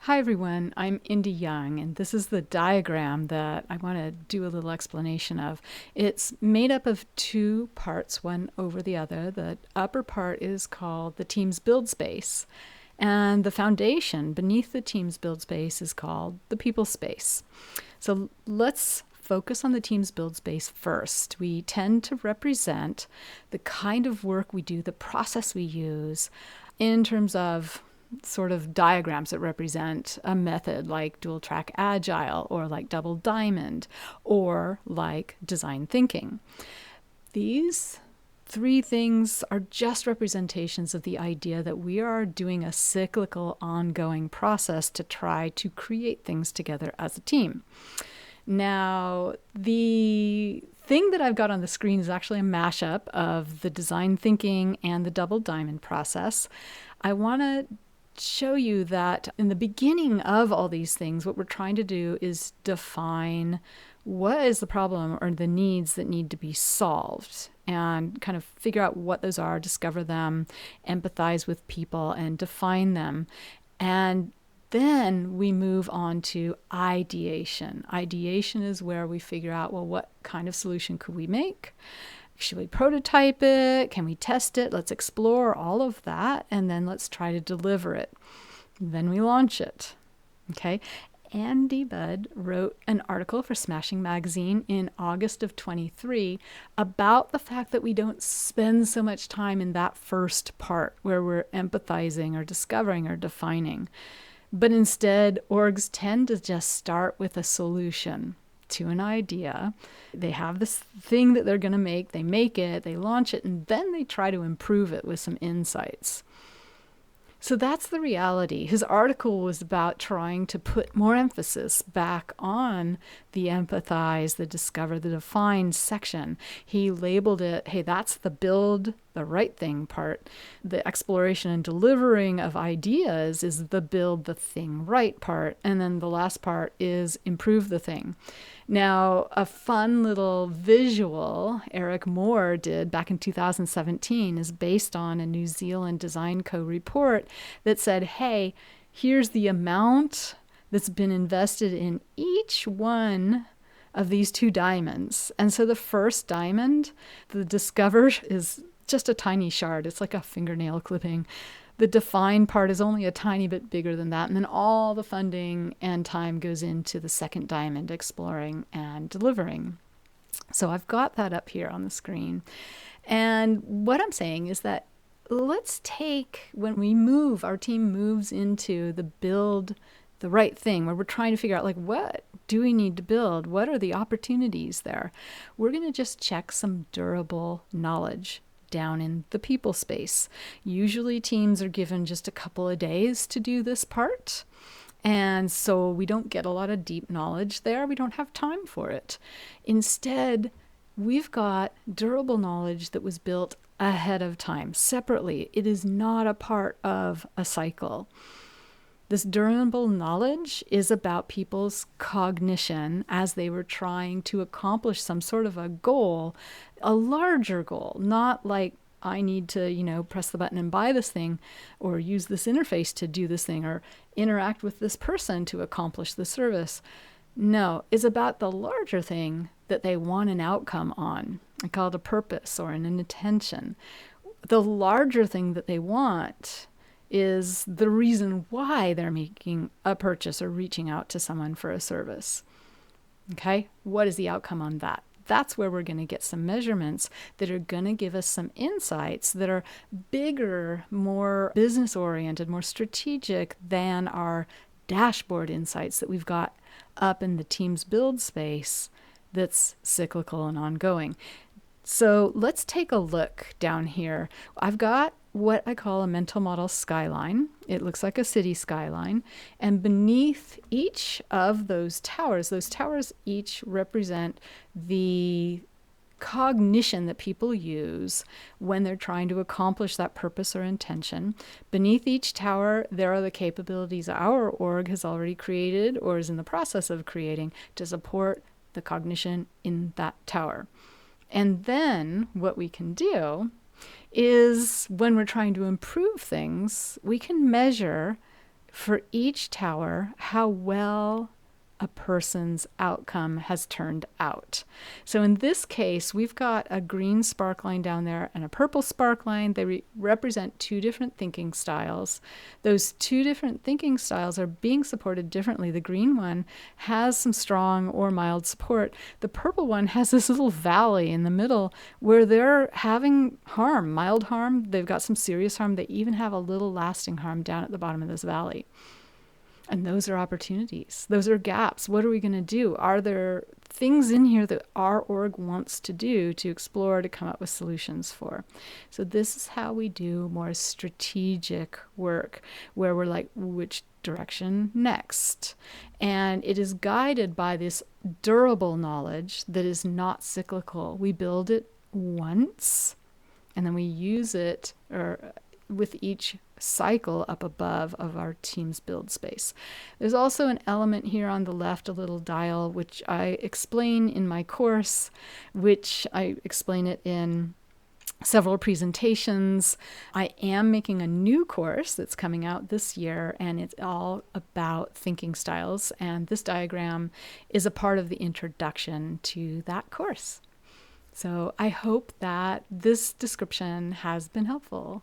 Hi everyone, I'm Indy Young, and this is the diagram that I want to do a little explanation of. It's made up of two parts, one over the other. The upper part is called the team's build space, and the foundation beneath the team's build space is called the people space. So let's focus on the team's build space first. We tend to represent the kind of work we do, the process we use in terms of sort of diagrams that represent a method like dual track agile or like double diamond or like design thinking. These three things are just representations of the idea that we are doing a cyclical ongoing process to try to create things together as a team. Now, the thing that I've got on the screen is actually a mashup of the design thinking and the double diamond process. I want to show you that in the beginning of all these things, what we're trying to do is define what is the problem or the needs that need to be solved and kind of figure out what those are, discover them, empathize with people, and define them. And then we move on to ideation. Ideation is where we figure out, well, what kind of solution could we make? Should we prototype it? Can we test it? Let's explore all of that, and then let's try to deliver it. Then we launch it. Okay? Andy Budd wrote an article for Smashing Magazine in August of 23 about the fact that we don't spend so much time in that first part where we're empathizing or discovering or defining. But instead, orgs tend to just start with a solution to an idea. They have this thing that they're going to make, they make it, they launch it, and then they try to improve it with some insights. So that's the reality. His article was about trying to put more emphasis back on the empathize, the discover, the define section. He labeled it, hey, that's the build the right thing part. The exploration and delivering of ideas is the build the thing right part. And then the last part is improve the thing. Now, a fun little visual Eric Moore did back in 2017 is based on a New Zealand Design Co. report that said, hey, here's the amount that's been invested in each one of these two diamonds. And so the first diamond, the discover, is just a tiny shard. It's like a fingernail clipping. The define part is only a tiny bit bigger than that. And then all the funding and time goes into the second diamond, exploring and delivering. So I've got that up here on the screen. And what I'm saying is that let's take, when we move, our team moves into the build the right thing, where we're trying to figure out, like, what do we need to build? What are the opportunities there? We're going to just check some durable knowledge down in the people space. Usually teams are given just a couple of days to do this part. And so we don't get a lot of deep knowledge there. We don't have time for it. Instead, we've got durable knowledge that was built ahead of time, separately. It is not a part of a cycle. This durable knowledge is about people's cognition as they were trying to accomplish some sort of a goal, a larger goal, not like I need to, press the button and buy this thing or use this interface to do this thing or interact with this person to accomplish the service. No, it's about the larger thing that they want an outcome on. I call it a purpose or an intention. The larger thing that they want is the reason why they're making a purchase or reaching out to someone for a service. Okay, what is the outcome on that? That's where we're going to get some measurements that are going to give us some insights that are bigger, more business-oriented, more strategic than our dashboard insights that we've got up in the team's build space that's cyclical and ongoing. So let's take a look down here. I've got what I call a mental model skyline. It looks like a city skyline. And beneath each of those towers each represent the cognition that people use when they're trying to accomplish that purpose or intention. Beneath each tower, there are the capabilities our org has already created or is in the process of creating to support the cognition in that tower. And then what we can do is when we're trying to improve things, we can measure for each tower how well a person's outcome has turned out. So in this case, we've got a green spark line down there and a purple spark line. They represent two different thinking styles. Those two different thinking styles are being supported differently. The green one has some strong or mild support. The purple one has this little valley in the middle where they're having harm, mild harm. They've got some serious harm. They even have a little lasting harm down at the bottom of this valley. And those are opportunities. Those are gaps. What are we going to do? Are there things in here that our org wants to do, to explore, to come up with solutions for? So this is how we do more strategic work, where we're like, which direction next? And it is guided by this durable knowledge that is not cyclical. We build it once, and then we use it with each cycle up above of our team's build space. There's also an element here on the left, a little dial, which I explain in my course, which I explain it in several presentations. I am making a new course that's coming out this year, and it's all about thinking styles. And this diagram is a part of the introduction to that course. So I hope that this description has been helpful.